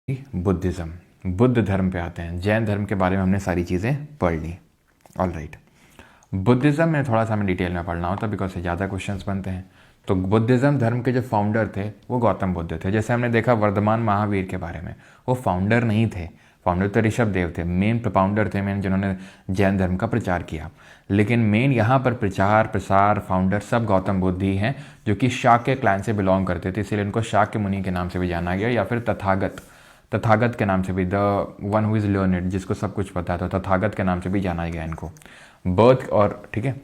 Buddhism, Buddha धर्म पे आते हैं। जैन धर्म के बारे में हमने सारी चीज़ें पढ़ ली। ऑल राइट, बुद्धिज़्म में थोड़ा सा हमें डिटेल में पढ़ना होता है बिकॉज से ज़्यादा क्वेश्चंस बनते हैं। तो बुद्धिज़्म धर्म के जो फाउंडर थे वो गौतम बुद्ध थे। जैसे हमने देखा वर्धमान महावीर के बारे में, वो फाउंडर नहीं थे, फाउंडर तो ऋषभ देव थे, मेन प्रोपाउंडर थे, मेन जिन्होंने जैन धर्म का प्रचार किया। लेकिन मेन यहाँ पर प्रचार प्रसार फाउंडर सब गौतम बुद्ध ही हैं, जो कि शाक्य क्लैन से बिलोंग करते थे, इसीलिए उनको शाक्य मुनि के नाम से भी जाना गया, या फिर तथागत, तथागत के नाम से भी, the one who is learned, जिसको सब कुछ पता है, तो तथागत के नाम से भी जाना गया इनको। बर्थ और ठीक है,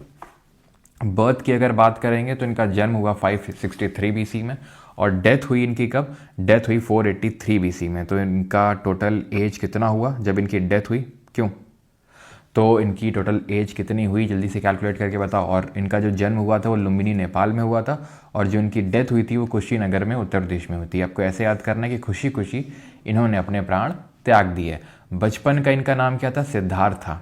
बर्थ की अगर बात करेंगे तो इनका जन्म हुआ 563 बीसी में, और डेथ हुई इनकी कब? डेथ हुई 483 बीसी में। तो इनका टोटल एज कितना हुआ जब इनकी डेथ हुई? क्यों? तो इनकी टोटल एज कितनी हुई जल्दी से कैलकुलेट करके बताओ। और इनका जो जन्म हुआ था वो लुम्बिनी नेपाल में हुआ था, और जो इनकी डेथ हुई थी वो कुशीनगर में उत्तर प्रदेश में हुई थी। आपको ऐसे याद करना है कि खुशी खुशी इन्होंने अपने प्राण त्याग दिए। बचपन का इनका नाम क्या था? सिद्धार्थ था,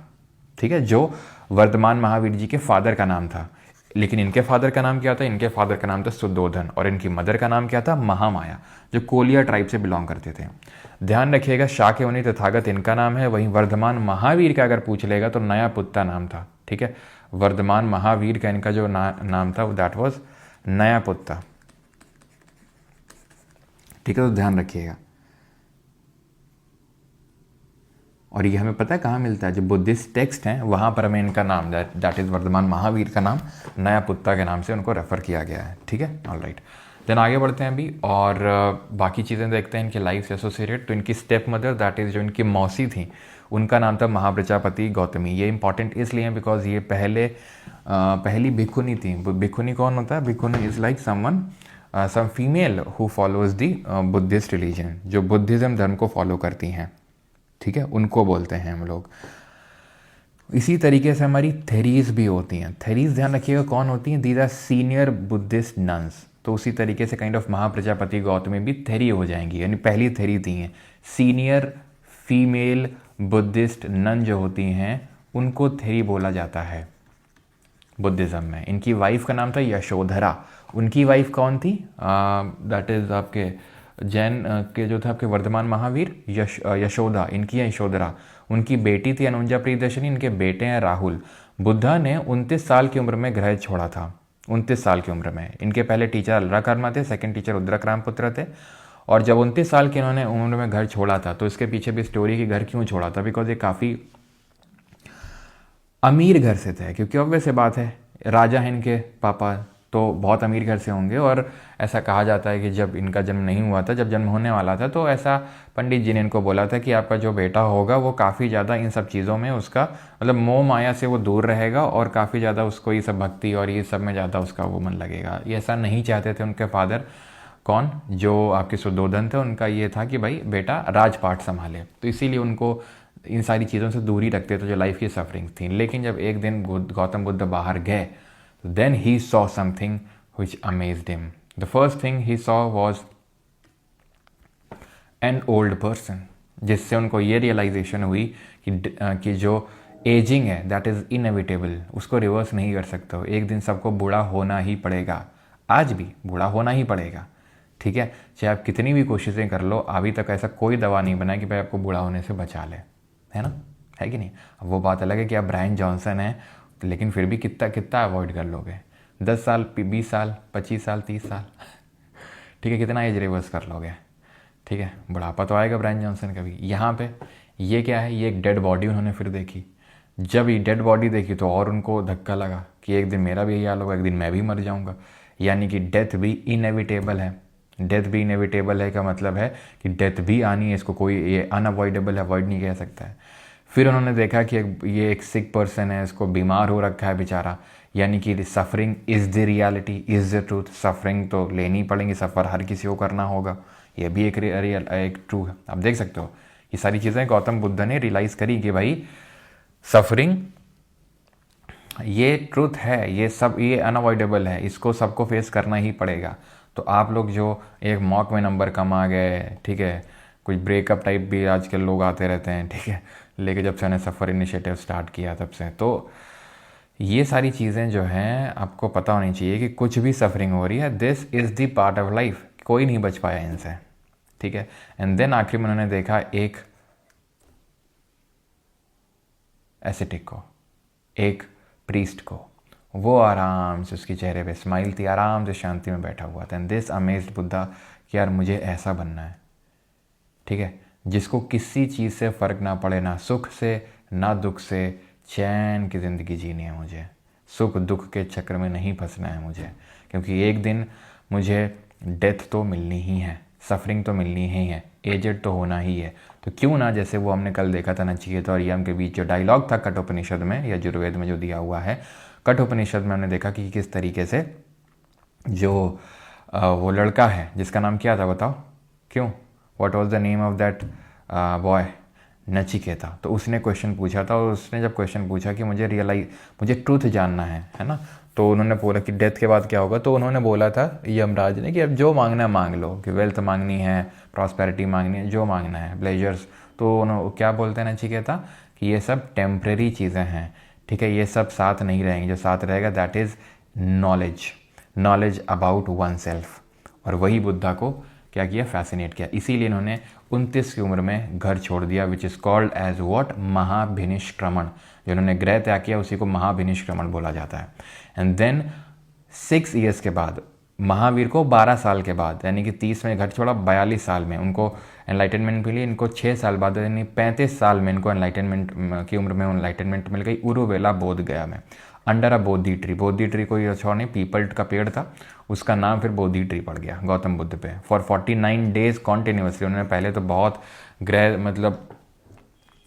ठीक है, जो वर्धमान महावीर जी के फादर का नाम था। लेकिन इनके फादर का नाम क्या था? इनके फादर का नाम था सुद्धोधन, और इनकी मदर का नाम क्या था? महामाया, जो कोलिया ट्राइब से बिलोंग करते थे। ध्यान रखिएगा, शाक्य मुनि तथागत इनका नाम है, वहीं वर्धमान महावीर का अगर पूछ लेगा तो नया पुत्ता नाम था, ठीक है। वर्धमान महावीर का इनका जो नाम था दैट वाज नया पुत्ता, ठीक है, तो ध्यान रखिएगा। और ये हमें पता है कहाँ मिलता है? जो बुद्धिस्ट टेक्स्ट हैं वहाँ पर हमें इनका नाम दैट इज़ वर्धमान महावीर का नाम नया पुत्ता के नाम से उनको रेफर किया गया है, ठीक है। ऑल राइट, देन आगे बढ़ते हैं अभी, और बाकी चीज़ें देखते हैं इनकी लाइफ से एसोसिएटेड। तो इनकी स्टेप मदर दैट इज़ जो इनकी मौसी थी, उनका नाम था महाप्रजापति गौतमी। ये इंपॉर्टेंट इसलिए है बिकॉज ये पहली भिक्षुनी थी। भिक्षुनी कौन होता है? Bhikshuni is like someone some female who follows the Buddhist religion, जो बुद्धिज़्म धर्म को फॉलो करती हैं, ठीक है, उनको बोलते हैं हम लोग। इसी तरीके से हमारी थेरीज भी होती हैं। थेरीज ध्यान रखिएगा कौन होती हैं? These are senior Buddhist nuns. तो उसी तरीके से काइंड ऑफ महाप्रजापति गौतमी भी थेरी हो जाएंगी, यानी पहली थेरी थी हैं। सीनियर फीमेल बुद्धिस्ट नन जो होती हैं उनको थेरी बोला जाता है बुद्धिज़्म में। इनकी वाइफ का नाम था यशोधरा। उनकी वाइफ कौन थी? दैट इज़ आपके जैन के जो थे आपके वर्धमान महावीर, यशोदा, इनकी है यशोधरा। उनकी बेटी थी अनुजा प्रियदर्शनी, इनके बेटे हैं राहुल। बुद्धा ने 29 साल की उम्र में ग्रह छोड़ा था, 29 साल की उम्र में। इनके पहले टीचर अलराकर्मा थे, सेकंड टीचर रुद्रक रामपुत्र थे। और जब 29 साल की इन्होंने उम्र में घर छोड़ा था, तो इसके पीछे भी स्टोरी कि घर क्यों छोड़ा था, बिकॉज ये काफ़ी अमीर घर से थे, क्योंकि ऑब्वियस से बात है राजा हैं इनके पापा, तो बहुत अमीर घर से होंगे। और ऐसा कहा जाता है कि जब इनका जन्म नहीं हुआ था, जब जन्म होने वाला था, तो ऐसा पंडित जी ने इनको बोला था कि आपका जो बेटा होगा वो काफ़ी ज़्यादा इन सब चीज़ों में उसका मतलब मोह माया से वो दूर रहेगा, और काफ़ी ज़्यादा उसको ये सब भक्ति और ये सब में ज़्यादा उसका वो मन लगेगा। ये ऐसा नहीं चाहते थे उनके फादर, कौन? जो आपके सुद्धोधन थे। उनका ये था कि भाई बेटा राजपाट संभाले, तो इसीलिए उनको इन सारी चीज़ों से दूरी रखते थे जो लाइफ की सफरिंग्स थी। लेकिन जब एक दिन गौतम बुद्ध बाहर गए, then he saw something which amazed him. The first thing he saw was an old person, जिससे उनको ये रियलाइजेशन हुई कि जो एजिंग है दैट इज़ इनएविटेबल, उसको रिवर्स नहीं कर सकते हो। एक दिन सबको बूढ़ा होना ही पड़ेगा, आज भी बूढ़ा होना ही पड़ेगा, ठीक है, चाहे आप कितनी भी कोशिशें कर लो। अभी तक ऐसा कोई दवा नहीं बना कि भाई आपको बूढ़ा होने से बचा ले, है ना, है कि नहीं। अब वो बात अलग है कि आप ब्रायन जॉनसन हैं, लेकिन फिर भी कितना कितना अवॉइड कर लोगे? 10 साल, 20 साल, 25 साल, 30 साल, ठीक है, कितना एज रिवर्स कर लोगे? ठीक है, बुढ़ापा तो आएगा ब्रायन जॉनसन का भी। यहाँ पे ये क्या है? ये एक डेड बॉडी उन्होंने फिर देखी। जब ये डेड बॉडी देखी तो और उनको धक्का लगा कि एक दिन मेरा भी यही हाल होगा, एक दिन मैं भी मर जाऊँगा। यानी कि डेथ भी इनएविटेबल है। डेथ भी इनएविटेबल है का मतलब है कि डेथ भी आनी है, इसको कोई ये अनअवॉइडेबल है, अवॉइड नहीं कह सकता है। फिर उन्होंने देखा कि ये एक सिक पर्सन है, इसको बीमार हो रखा है बेचारा, यानी कि suffering is the reality, is the truth. Suffering तो लेनी पड़ेगी, सफ़र हर किसी को करना होगा, ये भी एक ट्रू है। आप देख सकते हो ये सारी चीज़ें गौतम बुद्ध ने रियलाइज़ करी कि भाई सफरिंग ये ट्रूथ है, ये सब ये अनअवॉइडेबल है, इसको सबको फेस करना ही पड़ेगा। तो आप लोग जो एक मॉक में नंबर कम आ गए, ठीक है, कुछ ब्रेकअप टाइप भी आजकल लोग आते रहते हैं, ठीक है, लेकिन जब से मैंने सफ़र इनिशिएटिव स्टार्ट किया तब से, तो ये सारी चीज़ें जो हैं आपको पता होनी चाहिए कि कुछ भी सफरिंग हो रही है, this is the part of life, कोई नहीं बच पाया इनसे, ठीक है। एंड देन आखिर में उन्होंने देखा एक एसेटिक को, एक प्रीस्ट को, वो आराम से, उसके चेहरे पे स्माइल थी, आराम से शांति में बैठा हुआ था। एंड दिस अमेज्ड बुद्धा कि यार मुझे ऐसा बनना है, ठीक है, जिसको किसी चीज़ से फ़र्क ना पड़े, ना सुख से ना दुख से, चैन की ज़िंदगी जीनी है मुझे, सुख दुख के चक्कर में नहीं फंसना है मुझे, क्योंकि एक दिन मुझे डेथ तो मिलनी ही है, सफरिंग तो मिलनी ही है, एजेड तो होना ही है। तो क्यों ना, जैसे वो हमने कल देखा था नचिकेता और यम के बीच जो डायलॉग था कठोपनिषद में या यजुर्वेद में जो दिया हुआ है, कठोपनिषद में हमने देखा कि किस तरीके से जो वो लड़का है जिसका नाम क्या था बताओ, क्यों, what was the name of that boy, Nachiketa. तो उसने क्वेश्चन पूछा था, और उसने जब क्वेश्चन पूछा कि मुझे ट्रूथ जानना है ना, तो उन्होंने बोला कि डेथ के बाद क्या होगा, तो उन्होंने बोला था यमराज ने कि अब जो मांगना है मांग लो, कि वेल्थ मांगनी है, प्रॉस्पेरिटी मांगनी है, जो मांगना है, प्लेजर्स। तो उन्होंने क्या बोलते हैं नचिकेता कि ये सब टेम्परेरी चीज़ें हैं, ठीक है, ये सब साथ नहीं रहेंगे, जो साथ रहेगा that is knowledge about one self. और वही बुद्धा को क्या किया, फैसिनेट किया। इसीलिए इन्होंने 29 की उम्र में घर छोड़ दिया, which is called as what, Mahabhinishkramana. जो इन्होंने ग्रह त्याग किया उसी को महाभिनिष्क्रमण बोला जाता है। एंड देन 6 ईयर्स के बाद, महावीर को 12 साल के बाद, यानी कि 30 में घर छोड़ा, 42 साल में उनको एनलाइटनमेंट मिली। इनको 6 साल बाद यानी 35 साल में इनको एनलाइटनमेंट की उम्र में एनलाइटनमेंट मिल गई, उरुवेला बोध गया में, under a Bodhi tree. Bodhi tree कोई अच्छा नहीं, पीपल का पेड़ था, उसका नाम फिर बोधि ट्री पड़ गया गौतम बुद्ध पे। फॉर 49 डेज कॉन्टिन्यूसली उन्होंने, पहले तो बहुत ग्रह मतलब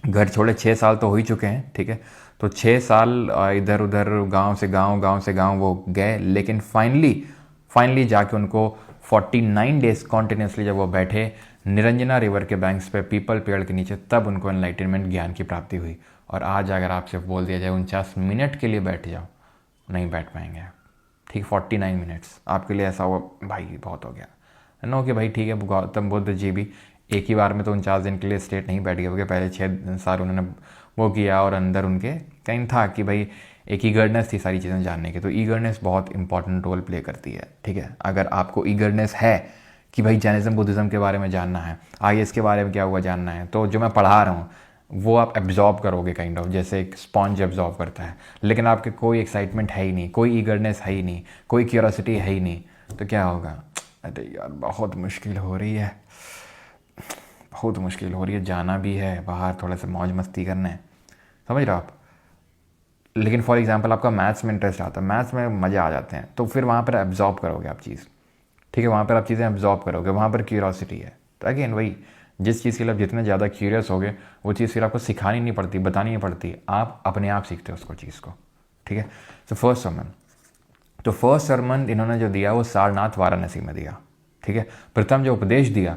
घर छोड़े, 6 साल तो हो ही चुके हैं, ठीक है, तो 6 साल इधर उधर गांव से गांव वो गए, लेकिन फाइनली जाके उनको 49 डेज कॉन्टिन्यूसली जब वो बैठे निरंजना रिवर के बैंक्स पे पीपल पेड़ के नीचे, तब उनको एनलाइटनमेंट ज्ञान की प्राप्ति हुई। और आज अगर आपसे बोल दिया जाए 49 मिनट के लिए बैठ जाओ, नहीं बैठ पाएंगे आप, ठीक, 49 मिनट्स आपके लिए ऐसा हुआ भाई बहुत हो गया नो कि भाई ठीक है। गौतम बुद्ध जी भी एक ही बार में तो 49 दिन के लिए स्टेट नहीं बैठ गए, क्योंकि पहले 6 साल उन्होंने वो किया, और अंदर उनके कहीं था कि भाई एक ईगरनेस थी सारी चीज़ें जानने की। तो ईगरनेस बहुत इंपॉर्टेंट रोल प्ले करती है, ठीक है। अगर आपको ईगरनेस है कि भाई जैनिज्म बुद्धिज़्म के बारे में जानना है, IAS के बारे में क्या हुआ जानना है, तो जो मैं पढ़ा रहा हूँ वो आप एब्जॉर्ब करोगे, काइंड ऑफ जैसे एक स्पॉन्ज एब्जॉर्ब करता है। लेकिन आपके कोई एक्साइटमेंट है ही नहीं, कोई ईगरनेस है ही नहीं, कोई क्यूरियोसिटी है ही नहीं, तो क्या होगा, अरे यार बहुत मुश्किल हो रही है, बहुत मुश्किल हो रही है, जाना भी है बाहर, थोड़ा सा मौज मस्ती करना है, समझ रहे हो आप। लेकिन फॉर एग्जांपल आपका मैथ्स में इंटरेस्ट आता है, मैथ्स में मज़े आ जाते हैं, तो फिर वहाँ पर एब्जॉर्ब करोगे आप चीज़, ठीक है, वहाँ पर आप चीज़ें एब्जॉर्ब करोगे, वहाँ पर क्यूरियोसिटी है। तो अगेन वही, जिस चीज़ के लिए आप जितने ज़्यादा क्यूरियस होगे, वो चीज़ फिर आपको सिखानी नहीं पड़ती, बतानी नहीं पड़ती, आप अपने आप सीखते हो उसको, चीज़ को, ठीक है। तो फर्स्ट सरमन इन्होंने जो दिया वो सारनाथ वाराणसी में दिया, ठीक है। प्रथम जो उपदेश दिया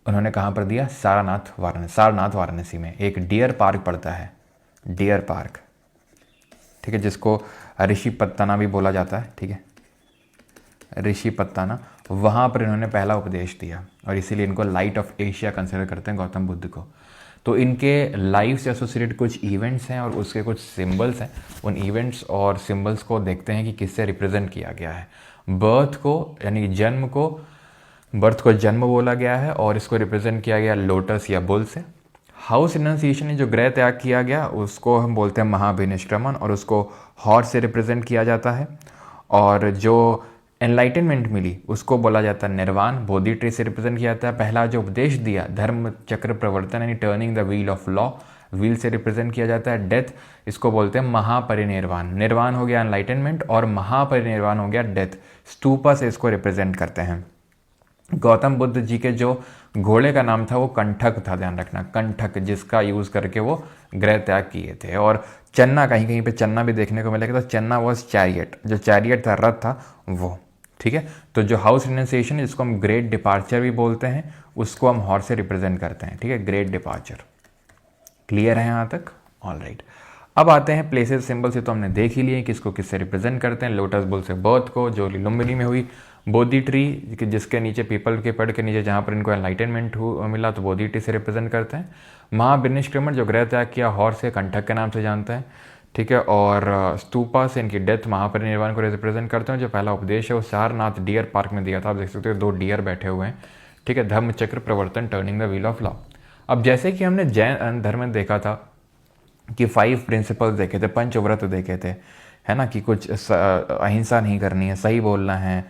उन्होंने कहाँ पर दिया, सारनाथ वाराणसी में। एक डियर पार्क पड़ता है, डियर पार्क, ठीक है, जिसको ऋषि पत्तना भी बोला जाता है, ठीक है, ऋषि पत्ताना, वहाँ पर इन्होंने पहला उपदेश दिया, और इसीलिए इनको लाइट ऑफ एशिया कंसिडर करते हैं गौतम बुद्ध को। तो इनके लाइफ से एसोसिएटेड कुछ इवेंट्स हैं और उसके कुछ सिंबल्स हैं, उन इवेंट्स और सिंबल्स को देखते हैं कि किससे रिप्रेजेंट किया गया है। बर्थ को यानी जन्म को, बर्थ को जन्म बोला गया है, और इसको रिप्रेजेंट किया गया लोटस या बुल से। हाउस रिनंसिएशन जो ग्रह त्याग किया गया उसको हम बोलते हैं महाभिनिष्क्रमण, और उसको हॉर्स से रिप्रेजेंट किया जाता है। और जो एनलाइटनमेंट मिली उसको बोला जाता है निर्वाण, बोधि ट्री से रिप्रेजेंट किया जाता है। पहला जो उपदेश दिया धर्म चक्र प्रवर्तन यानी turning the wheel of law, wheel से रिप्रेजेंट किया जाता है। डेथ, इसको बोलते हैं महापरिनिर्वाण, निर्वाण हो गया एनलाइटनमेंट और महापरिनिर्वाण हो गया डेथ। स्तूपा से इसको रिप्रेजेंट करते हैं। गौतम बुद्ध जी के जो घोड़े का नाम था वो कंठक था, ध्यान रखना, कंठक, जिसका यूज करके वो ग्रह त्याग किए थे। और चन्ना, कहीं कहीं पे चन्ना भी देखने को मिलेगा, तो चन्ना वॉज चैरियट, जो चैरियट था, रथ था वो, ठीक है। तो जो हाउस रिनंसिएशन जिसको हम ग्रेट डिपार्चर भी बोलते हैं, उसको हम हॉर्स से रिप्रेजेंट करते हैं, ठीक है, ग्रेट डिपार्चर। क्लियर है यहाँ तक, ऑल राइट। अब आते हैं प्लेसेस सिंबल से, तो हमने देख ही लिए किसको किससे रिप्रेजेंट करते हैं। लोटस बुल से बर्थ को, जो लुम्बिनी में हुई। बोधि ट्री जिसके नीचे, पीपल के पेड़ के नीचे जहाँ पर इनको एनलाइटनमेंट मिला, तो बोधि ट्री से रिप्रेजेंट करते हैं। महाभिनिष्क्रमण जो ग्रह त्याग किया, हॉर्स के कंठक के नाम से जानते हैं, ठीक है। और स्तूपा से इनकी डेथ, महापरिनिर्वाण को रिप्रेजेंट करते हैं। जो पहला उपदेश है वो सारनाथ डियर पार्क में दिया था, आप देख सकते हो 2 डियर बैठे हुए हैं, ठीक है, धर्म चक्र प्रवर्तन, turning the wheel of law. अब जैसे कि हमने जैन धर्म में देखा था कि 5 प्रिंसिपल्स देखे थे, पंचव्रत देखे थे, है ना, कि कुछ अहिंसा नहीं करनी है, सही बोलना है,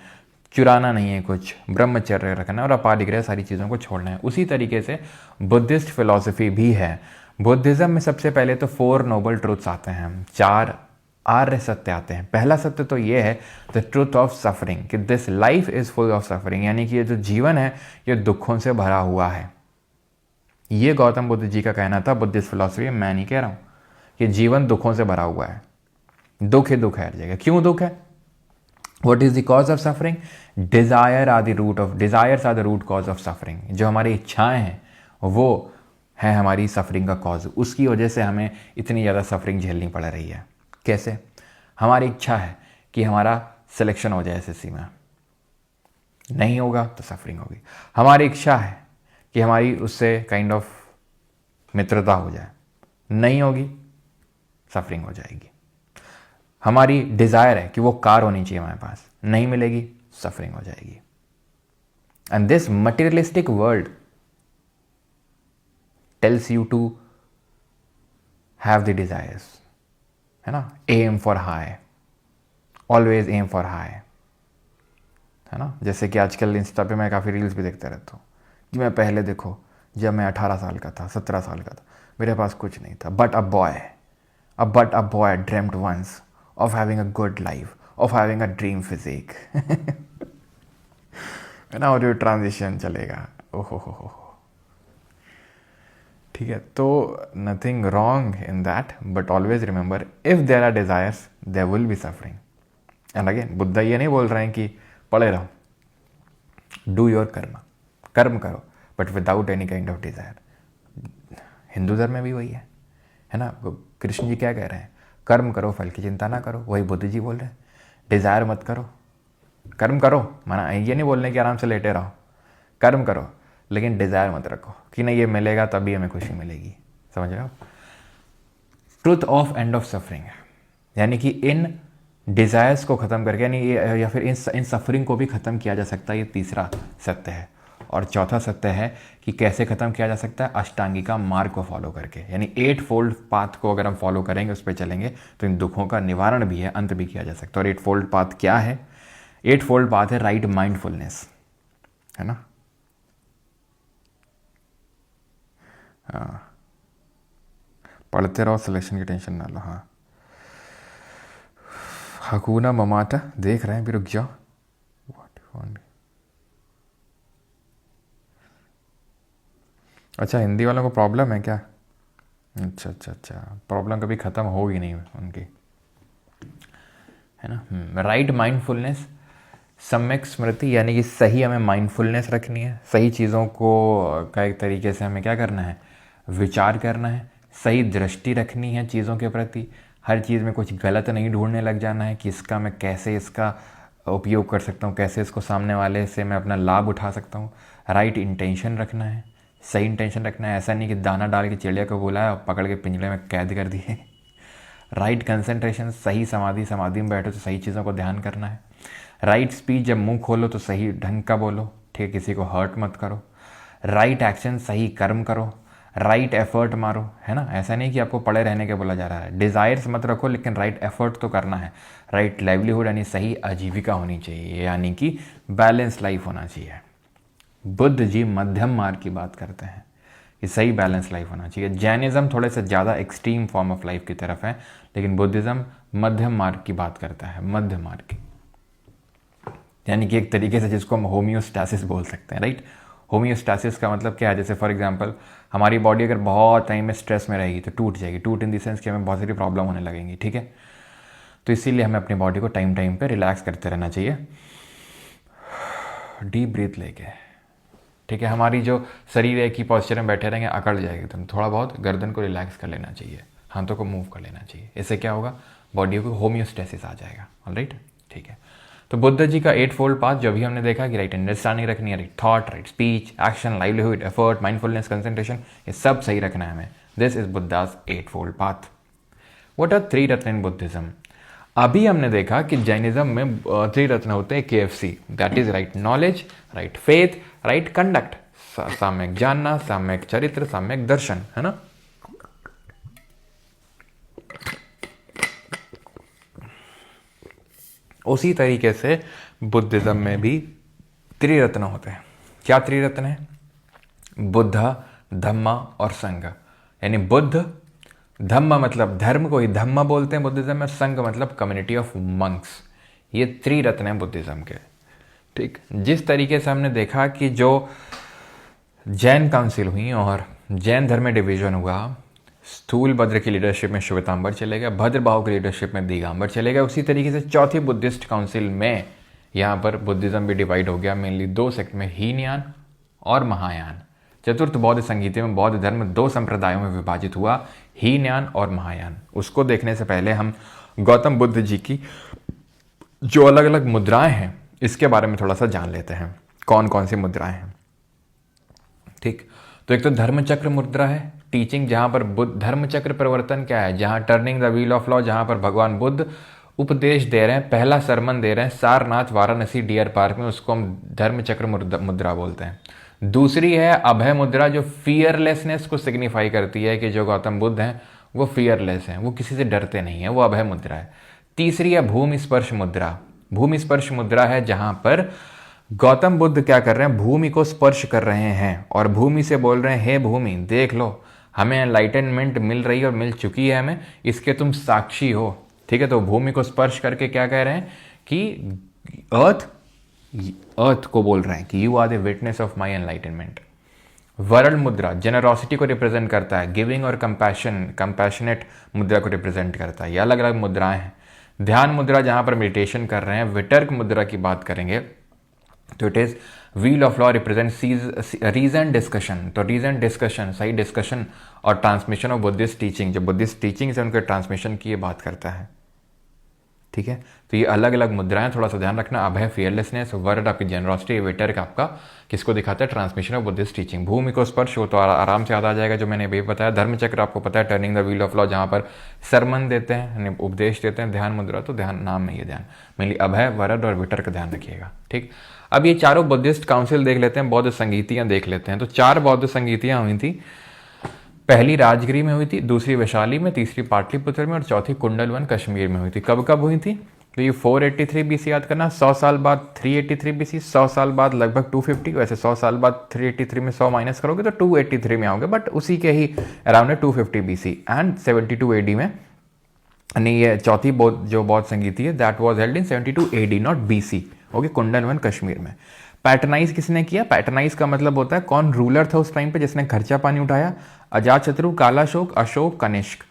चुराना नहीं है, कुछ ब्रह्मचर्य रखना है और अपारिग्रह सारी चीज़ों को छोड़ना है। उसी तरीके से बुद्धिस्ट फिलॉसफी भी है। बुद्धिज़्म में सबसे पहले तो 4 नोबल ट्रूथ्स आते हैं, 4 आर्य सत्य आते हैं। पहला सत्य तो ये है द ट्रूथ ऑफ सफरिंग, कि this life is full of suffering, यानी कि ये जो जीवन है ये दुखों से भरा हुआ है। ये गौतम बुद्ध जी का कहना था, बुद्धिस्ट फिलॉसफी में, मैं नहीं कह रहा हूँ, कि जीवन दुखों से भरा हुआ है, दुख ही दुख है हर जगह। क्यों दुख है? What is the cause of suffering? Desires are the root cause of suffering. जो हमारी इच्छाएं हैं वो है हमारी सफरिंग का कॉज। उसकी वजह से हमें इतनी ज़्यादा सफरिंग झेलनी पड़ रही है। कैसे? हमारी इच्छा है कि हमारा सिलेक्शन हो जाए एसएससी में, नहीं होगा तो सफरिंग होगी। हमारी इच्छा है कि हमारी उससे काइंड ऑफ मित्रता हो जाए, नहीं होगी, सफरिंग हो जाएगी। हमारी डिज़ायर है कि वो कार होनी चाहिए हमारे पास, नहीं मिलेगी, सफरिंग हो जाएगी। And this materialistic world tells you to have the desires, है ना, aim for high, always aim for high, है ना। जैसे कि आजकल इंस्टा पे मैं काफ़ी रील्स भी देखते रहता हूँ कि मैं पहले देखो जब मैं 18 साल का था, 17 साल का था, मेरे पास कुछ नहीं था, but a boy dreamed once of having a good life, of having a dream physique. ना, और जो ट्रांजिशन चलेगा, ओहो हो, ठीक है। तो nothing wrong in that, but always remember if there are desires there will be suffering. And again Buddha ये नहीं बोल रहे हैं कि पड़े रहो, डू योर कर्म करो, but without any kind of desire. Hindu धर्म में भी वही है ना। कृष्ण जी क्या कह रहे हैं? कर्म करो, फल की चिंता ना करो। वही बुद्ध जी बोल रहे हैं, डिज़ायर मत करो, कर्म करो। माना ये नहीं बोल रहे कि आराम से लेटे रहो, कर्म करो, लेकिन डिज़ायर मत रखो कि नहीं ये मिलेगा तभी हमें खुशी मिलेगी। समझ रहे हो? Truth of end of suffering, यानी कि इन डिज़ायर्स को ख़त्म करके, यानी या फिर इन सफरिंग को भी ख़त्म किया जा सकता है। ये तीसरा सत्य है। और चौथा सत्य है कि कैसे ख़त्म किया जा सकता है? अष्टांगिका मार्ग को फॉलो करके, यानी 8 फोल्ड पाथ को अगर हम फॉलो करेंगे, उस पर चलेंगे, तो इन दुखों का निवारण भी है, अंत भी किया जा सकता है। और 8 फोल्ड पाथ क्या है? 8 फोल्ड पाथ है राइट माइंडफुलनेस, है ना। हाँ, पढ़ते रहो, सिलेक्शन की टेंशन ना लो। हाँ, हकूना ममाटा देख रहे हैं, भी रुक जाओ। अच्छा, हिंदी वालों को प्रॉब्लम है क्या? अच्छा, प्रॉब्लम कभी ख़त्म होगी नहीं उनकी, है ना। राइट माइंडफुलनेस, सम्यक स्मृति, यानी कि सही हमें माइंडफुलनेस रखनी है, सही चीज़ों को का एक तरीके से हमें क्या करना है? विचार करना है, सही दृष्टि रखनी है चीज़ों के प्रति। हर चीज़ में कुछ गलत नहीं ढूंढने लग जाना है कि इसका मैं कैसे इसका उपयोग कर सकता हूँ, कैसे इसको सामने वाले से मैं अपना लाभ उठा सकता हूँ। राइट इंटेंशन रखना है, सही इंटेंशन रखना है। ऐसा नहीं कि दाना डाल के चिड़िया को बुलाया और पकड़ के पिंजरे में कैद कर दिए। राइट कंसंट्रेशन, सही समाधि में बैठो तो सही चीज़ों को ध्यान करना है। राइट स्पीच, जब मुंह खोलो तो सही ढंग का बोलो, ठीक है, किसी को हर्ट मत करो। राइट एक्शन, सही कर्म करो। राइट एफर्ट मारो, है ना। ऐसा नहीं कि आपको पड़े रहने के बोला जा रहा है। डिज़ायर्स मत रखो, लेकिन राइट एफर्ट तो करना है। राइट लाइवलीहुड, यानी सही आजीविका होनी चाहिए, यानी कि बैलेंस लाइफ होना चाहिए। बुद्ध जी मध्यम मार्ग की बात करते हैं कि सही बैलेंस लाइफ होना चाहिए। जैनिज़्म थोड़े से ज़्यादा एक्सट्रीम फॉर्म ऑफ लाइफ की तरफ है, लेकिन बुद्धिज़्म मध्यम मार्ग की बात करता है, मध्य मार्ग की, यानी कि एक तरीके से जिसको हम होम्योस्टैसिस बोल सकते हैं। राइट, होम्योस्टैसिस का मतलब क्या है? जैसे फॉर एग्जांपल हमारी बॉडी अगर बहुत टाइम में स्ट्रेस में रहेगी तो टूट जाएगी। टूट इन द सेंस कि हमें बहुत सारी प्रॉब्लम होने लगेंगी, ठीक है। तो इसीलिए हमें अपनी बॉडी को टाइम टाइम पे रिलैक्स करते रहना चाहिए, डीप ब्रीथ लेके, ठीक है। हमारी जो शरीर है कि पॉस्चर में बैठे रहेंगे अकड़ जाएगी, तो थोड़ा बहुत गर्दन को रिलैक्स कर लेना चाहिए, हाथों को मूव कर लेना चाहिए। इससे क्या होगा? बॉडी को होम्योस्टैसिस आ जाएगा। ऑलराइट, ठीक है। तो बुद्ध जी का 8 फोल्ड पाथ जो भी हमने देखा कि राइट अंडरस्टैंडिंग रखनी है, right thought, right speech, action, livelihood, effort, mindfulness, concentration, ये सब सही रखना है हमें। This is Buddha's 8 fold path. What are 3 रत्न इन बुद्धिज्म? अभी हमने देखा कि जैनिज्म में 3 रत्न होते हैं, KFC, that is right knowledge, right faith, right, conduct, सम्यक जानना, सम्यक चरित्र, सम्यक दर्शन, है ना। उसी तरीके से बुद्धिज्म में भी त्रिरत्न होते हैं। क्या त्रिरत्न है? बुद्ध, धम्मा और संघ। यानी बुद्ध, धम्म मतलब धर्म को ही धम्म बोलते हैं बुद्धिज्म में, संघ मतलब कम्युनिटी ऑफ मंक्स। ये त्रिरत्न है बुद्धिज्म के। ठीक, जिस तरीके से हमने देखा कि जो जैन काउंसिल हुई और जैन धर्म में डिवीजन हुआ, स्थूल भद्र की लीडरशिप में श्वेतांबर चले गए, भद्रबाहु की लीडरशिप में दिगंबर चले गए। उसी तरीके से चौथी बुद्धिस्ट काउंसिल में यहाँ पर बुद्धिज्म भी डिवाइड हो गया मेनली दो सेक्ट में, हीनयान और महायान। चतुर्थ बौद्ध संगीति में बौद्ध धर्म दो संप्रदायों में विभाजित हुआ, हीनयान और महायान। उसको देखने से पहले हम गौतम बुद्ध जी की जो अलग अलग मुद्राएं हैं इसके बारे में थोड़ा सा जान लेते हैं, कौन कौन सी मुद्राएं हैं। ठीक, तो एक तो धर्मचक्र मुद्रा है, टीचिंग, जहां पर बुद्ध, धर्मचक्र परिवर्तन क्या है, जहां turning the wheel of law, जहां पर भगवान बुद्ध उपदेश दे रहे हैं, पहला सरमन दे रहे हैं सारनाथ वाराणसी डियर पार्क में, उसको हम धर्मचक्र मुद्रा बोलते हैं। दूसरी है अभय मुद्रा, जो फियरलेसनेस को सिग्निफाई करती है कि जो गौतम बुद्ध हैं वो फियरलेस हैं, वो किसी से डरते नहीं है, वो अभय मुद्रा है। तीसरी है भूमि स्पर्श मुद्रा। भूमि स्पर्श मुद्रा है जहां पर गौतम बुद्ध क्या कर रहे हैं, भूमि को स्पर्श कर रहे हैं और भूमि से बोल रहे हैं, हे भूमि देख लो, हमें एनलाइटनमेंट मिल रही है और मिल चुकी है हमें, इसके तुम साक्षी हो। ठीक है, तो भूमि को स्पर्श करके क्या कह रहे हैं कि अर्थ को बोल रहे हैं कि you are the witness of my enlightenment. वरल मुद्रा जेनरोसिटी को रिप्रेजेंट करता है, गिविंग और कंपैशनेट मुद्रा को रिप्रेजेंट करता है। ये अलग अलग मुद्राएं हैं। ध्यान मुद्रा जहां पर मेडिटेशन कर रहे हैं। वितर्क मुद्रा की बात करेंगे तो it is wheel of law represent reason discussion. तो रीजन डिस्कशन, सही डिस्कशन और ट्रांसमिशन ऑफ बुद्धिस्ट टीचिंग, जो बुद्धिस्ट टीचिंग से उनके ट्रांसमिशन की ये बात करता है। ठीक है, तो ये अलग अलग मुद्राएं, थोड़ा सा ध्यान रखना। अभय फियरलेसनेस, वर्ड आपकी जेनरोसिटी, वितर्क आपका किसको दिखाता है, ट्रांसमिशन ऑफ बुद्धिस्ट टीचिंग। भूमि को स्पर्श हो तो आराम से याद आ जाएगा जो मैंने अभी बताया। धर्मचक्र आपको पता है, turning the wheel of law, जहां पर सरमन देते हैं, उपदेश देते हैं। ध्यान मुद्रा तो ध्यान नाम में ये ध्यान, मेनली अभय, वरद और वितर्क ध्यान रखिएगा। ठीक, अब ये चारों बुद्धिस्ट काउंसिल देख लेते हैं, बौद्ध संगीतियां देख लेते हैं। तो 4 बौद्ध संगीतियां हुई थी। पहली राजगिरी में हुई थी, दूसरी वैशाली में, तीसरी पाटलिपुत्र में और चौथी कुंडलवन कश्मीर में हुई थी। कब कब हुई थी? तो ये 483 बीसी याद करना, 100 साल बाद 383 बीसी, 100 साल बाद लगभग 250, वैसे 100 साल बाद 383 में 100 माइनस करोगे तो 283 में आओगे, बट उसी के ही अराउंड 250 बीसी एंड 72 एडी में। यानी ये चौथी जो बौद्ध संगीति है that was held in 72 AD not BC. Okay, Kundalvan Kashmir में। पैटर्नाइज किसने किया? पैटर्नाइज का मतलब होता है कौन रूलर था उस टाइम पे जिसने खर्चा पानी उठाया? अजातशत्रु, कालाशोक, अशोक, कनिष्क।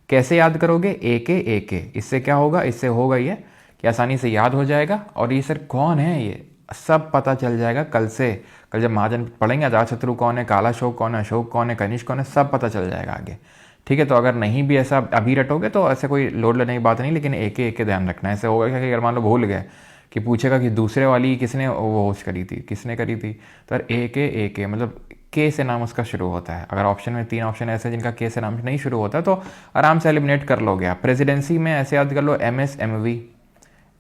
कैसे याद करोगे? एक, इससे क्या होगा? इससे होगा ये कि आसानी से याद हो जाएगा। और ये सर कौन है, ये सब पता चल जाएगा कल से। कल जब महाजन पढ़ेंगे अजातशत्रु कौन है, कालाशोक कौन है, अशोक कौन है, कनिष्क कौन है, सब पता चल जाएगा आगे। ठीक है, तो अगर नहीं भी ऐसा अभी रटोगे तो ऐसे कोई लोड लेने की बात नहीं, लेकिन एक ध्यान रखना। ऐसे होगा कि अगर मान लो भूल गए कि पूछेगा कि दूसरे वाली किसने वो होस्ट करी थी, किसने करी थी, तो एक मतलब के से नाम उसका शुरू होता है। अगर ऑप्शन में 3 ऑप्शन ऐसे जिनका के से नाम नहीं शुरू होता तो आराम से एलिमिनेट कर लोगे आप। प्रेसिडेंसी में ऐसे याद कर लो,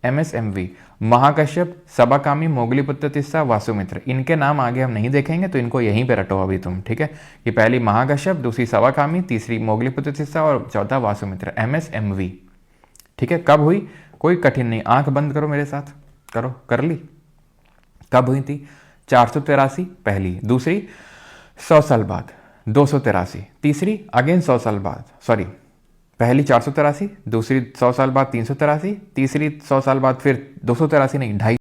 MSMV, महाकश्यप, सबाकामी, मोगलीपुत्र तिस्सा, वासुमित्र। इनके नाम आगे हम नहीं देखेंगे तो इनको यहीं पे रटो अभी तुम। ठीक है, कि पहली महाकश्यप, दूसरी सबाकामी, तीसरी मोगलीपुत्र तिस्सा और चौथा वासुमित्र, MSMV। ठीक है, कब हुई? कोई कठिन नहीं, आंख बंद करो मेरे साथ, करो, कर ली। कब हुई थी? 483 पहली, दूसरी 100 साल बाद 283, तीसरी अगेन 100 साल बाद, सॉरी पहली 483, दूसरी 100 साल बाद 383, तीसरी 100 साल बाद फिर 283 नहीं 250